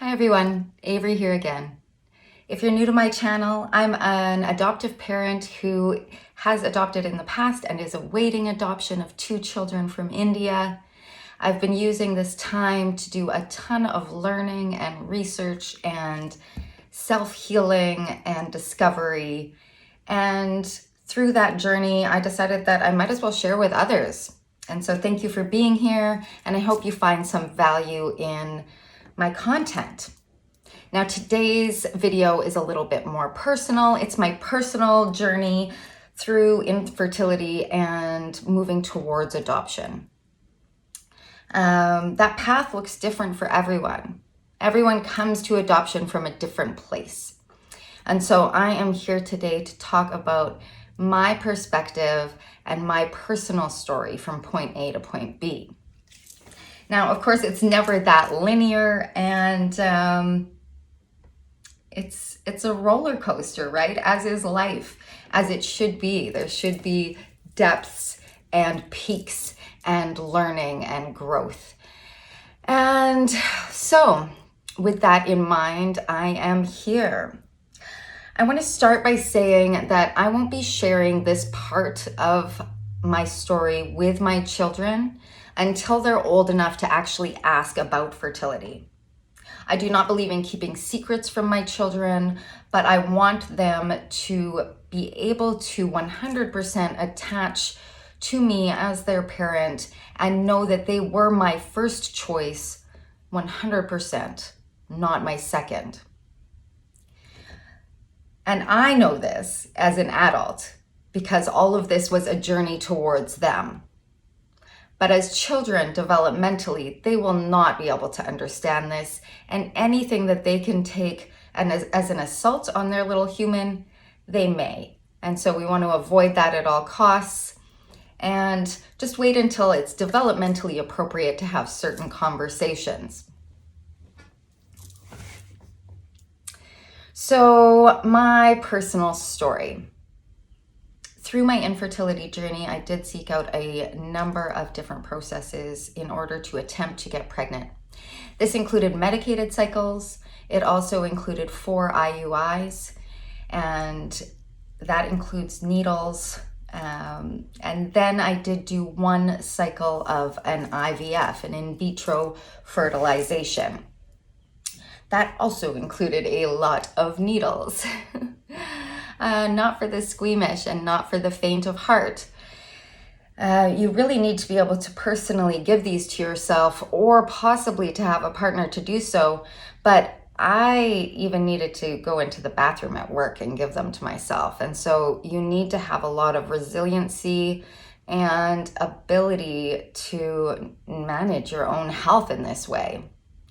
Hi everyone, Avery here again. If you're new to my channel, I'm an adoptive parent who has adopted in the past and is awaiting adoption of 2 children from India. I've been using this time to do a ton of learning and research and self-healing and discovery. And through that journey, I decided that I might as well share with others. And so thank you for being here, and I hope you find some value in my content. Now today's video is a little bit more personal. It's my personal journey through infertility and moving towards adoption. That path looks different for everyone. Everyone comes to adoption from a different place. And so I am here today to talk about my perspective and my personal story from point A to point B. Now, of course, it's never that linear, and it's a roller coaster, right? As is life, as it should be. There should be depths and peaks and learning and growth. And so with that in mind, I am here. I want to start by saying that I won't be sharing this part of my story with my children until they're old enough to actually ask about fertility. I do not believe in keeping secrets from my children, but I want them to be able to 100% attach to me as their parent and know that they were my first choice 100%, not my second. And I know this as an adult because all of this was a journey towards them. But as children developmentally, they will not be able to understand this, and anything that they can take as an assault on their little human, they may. And so we want to avoid that at all costs and just wait until it's developmentally appropriate to have certain conversations. So my personal story. Through my infertility journey, I did seek out a number of different processes in order to attempt to get pregnant. This included medicated cycles. It also included 4 IUIs, and that includes needles. And then I did do 1 cycle of an IVF, an in vitro fertilization. That also included a lot of needles. Not for the squeamish and not for the faint of heart. You really need to be able to personally give these to yourself, or possibly to have a partner to do so. But I even needed to go into the bathroom at work and give them to myself. And so you need to have a lot of resiliency and ability to manage your own health in this way.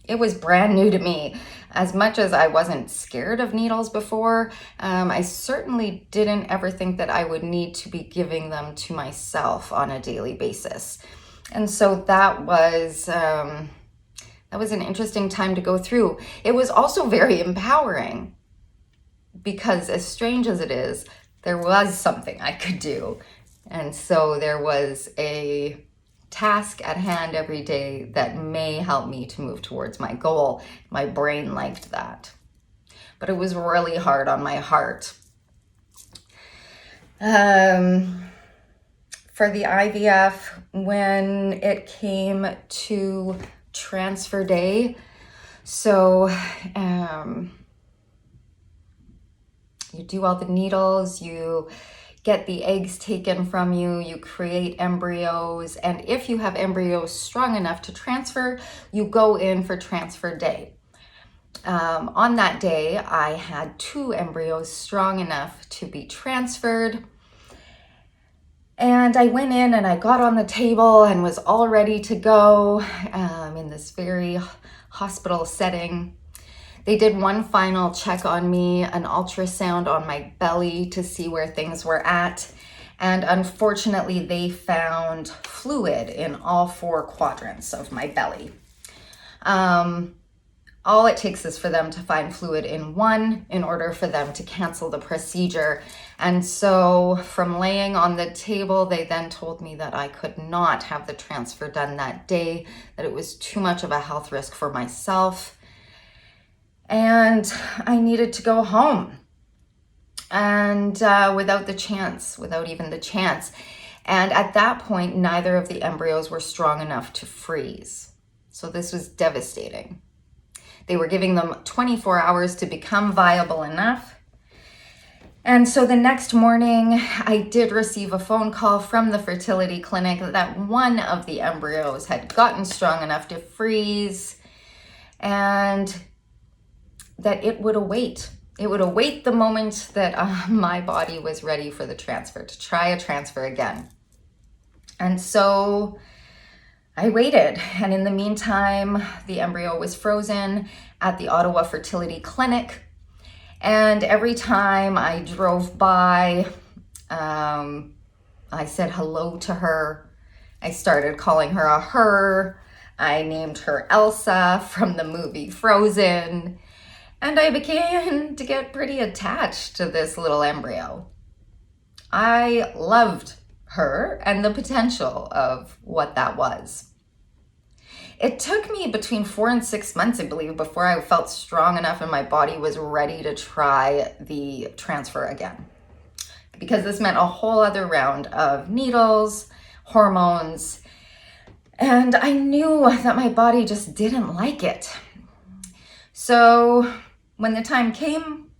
It was brand new to me. As much as I wasn't scared of needles before, I certainly didn't ever think that I would need to be giving them to myself on a daily basis. And so that was an interesting time to go through. It was also very empowering because, as strange as it is, there was something I could do. And so there was a task at hand every day that may help me to move towards my goal. My brain liked that. But it was really hard on my heart. For the IVF, when it came to transfer day, so you do all the needles, you get the eggs taken from you, you create embryos, and if you have embryos strong enough to transfer, you go in for transfer day. On that day, I had 2 embryos strong enough to be transferred. And I went in and I got on the table and was all ready to go in this very hospital setting. They did 1 final check on me, an ultrasound on my belly to see where things were at. And unfortunately, they found fluid in all 4 quadrants of my belly. All it takes is for them to find fluid in 1 in order for them to cancel the procedure. And so from laying on the table, they then told me that I could not have the transfer done that day, that it was too much of a health risk for myself. And I needed to go home. And without even the chance. And at that point, neither of the embryos were strong enough to freeze. So this was devastating. They were giving them 24 hours to become viable enough. And so the next morning, I did receive a phone call from the fertility clinic that one of the embryos had gotten strong enough to freeze and that it would await. It would await the moment that my body was ready for the transfer, to try a transfer again. And so I waited. And in the meantime, the embryo was frozen at the Ottawa Fertility Clinic. And every time I drove by, I said hello to her. I started calling her a her. I named her Elsa from the movie Frozen. And I began to get pretty attached to this little embryo. I loved her and the potential of what that was. It took me between 4 and 6 months, I believe, before I felt strong enough and my body was ready to try the transfer again. Because this meant a whole other round of needles, hormones, and I knew that my body just didn't like it. So when the time came,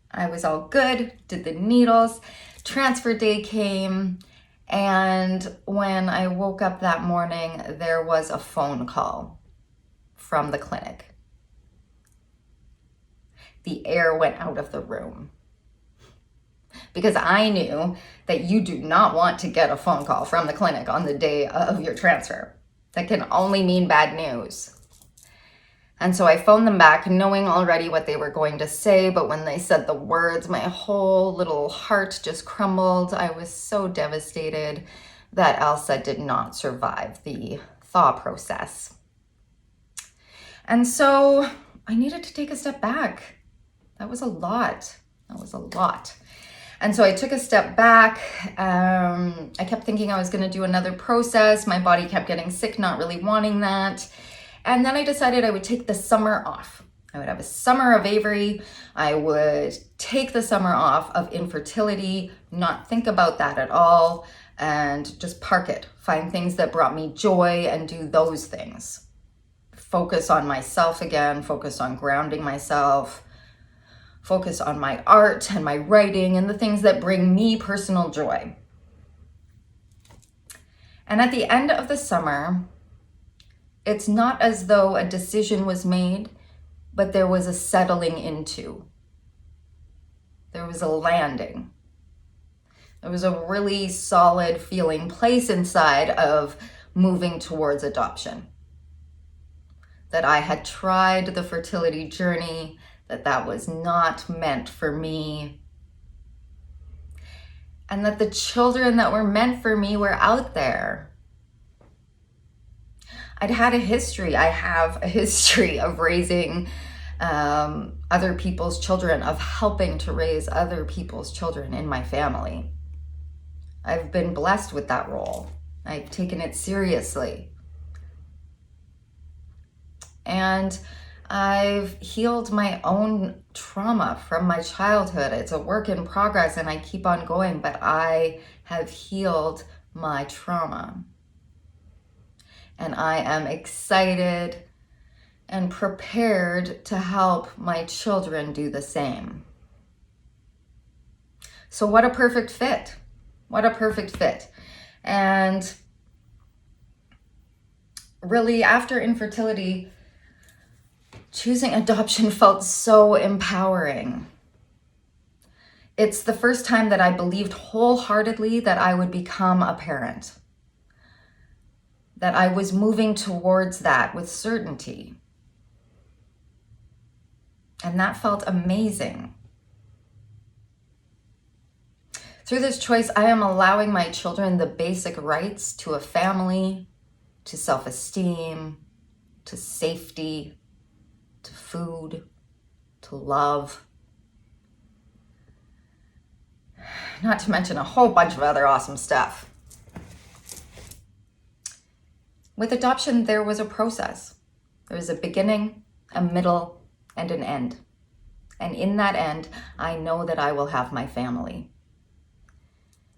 I was all good, did the needles, transfer day came, and when I woke up that morning, there was a phone call from the clinic. The air went out of the room. Because I knew that you do not want to get a phone call from the clinic on the day of your transfer. That can only mean bad news. And so I phoned them back knowing already what they were going to say, but when they said the words, my whole little heart just crumbled. I was so devastated that Elsa did not survive the thaw process. And so I needed to take a step back. That was a lot. And so I took a step back. I kept thinking I was going to do another process. My body kept getting sick, not really wanting that. And then I decided I would take the summer off. I would have a summer of Avery. I would take the summer off of infertility, not think about that at all, and just park it. Find things that brought me joy and do those things. Focus on myself again, focus on grounding myself, focus on my art and my writing and the things that bring me personal joy. And at the end of the summer, it's not as though a decision was made, but there was a settling into. There was a landing. There was a really solid feeling place inside of moving towards adoption. That I had tried the fertility journey, that was not meant for me. And that the children that were meant for me were out there. I have a history of raising other people's children, of helping to raise other people's children in my family. I've been blessed with that role. I've taken it seriously. And I've healed my own trauma from my childhood. It's a work in progress and I keep on going, but I have healed my trauma. And I am excited and prepared to help my children do the same. So what a perfect fit. What a perfect fit. And really, after infertility, choosing adoption felt so empowering. It's the first time that I believed wholeheartedly that I would become a parent. That I was moving towards that with certainty. And that felt amazing. Through this choice, I am allowing my children the basic rights to a family, to self-esteem, to safety, to food, to love. Not to mention a whole bunch of other awesome stuff. With adoption, there was a process. There was a beginning, a middle, and an end. And in that end, I know that I will have my family.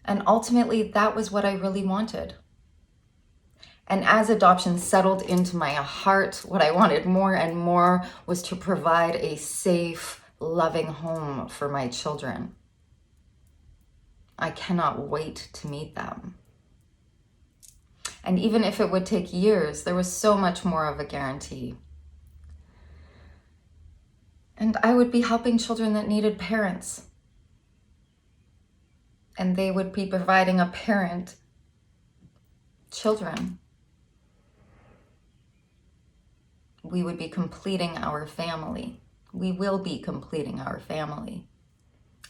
And ultimately, that was what I really wanted. And as adoption settled into my heart, what I wanted more and more was to provide a safe, loving home for my children. I cannot wait to meet them. And even if it would take years, there was so much more of a guarantee. And I would be helping children that needed parents. And they would be providing a parent, children. We would be completing our family. We will be completing our family.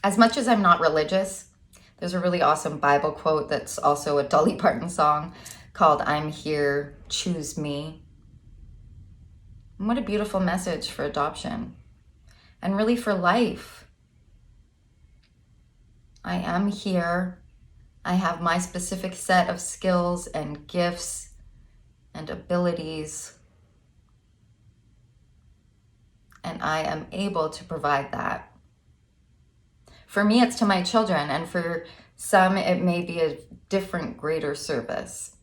As much as I'm not religious, there's a really awesome Bible quote that's also a Dolly Parton song called "I'm Here, Choose Me." And what a beautiful message for adoption and really for life. I am here. I have my specific set of skills and gifts and abilities, and I am able to provide that. For me, it's to my children, and for some, it may be a different, greater service.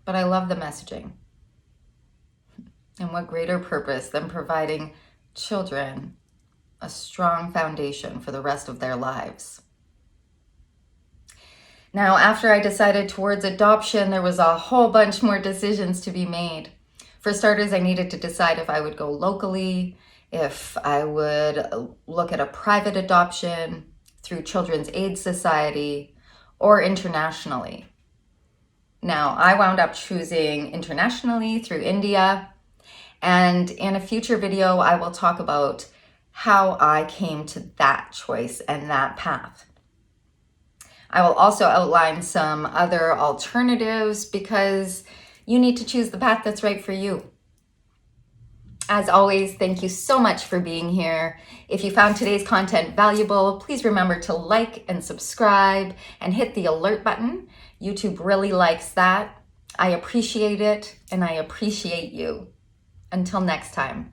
But I love the messaging. And what greater purpose than providing children a strong foundation for the rest of their lives? Now, after I decided towards adoption, there was a whole bunch more decisions to be made. For starters, I needed to decide if I would go locally, if I would look at a private adoption through Children's Aid Society, or internationally. Now, I wound up choosing internationally through India, and in a future video, I will talk about how I came to that choice and that path. I will also outline some other alternatives because you need to choose the path that's right for you. As always, thank you so much for being here. If you found today's content valuable, please remember to like and subscribe and hit the alert button. YouTube really likes that. I appreciate it, and I appreciate you. Until next time.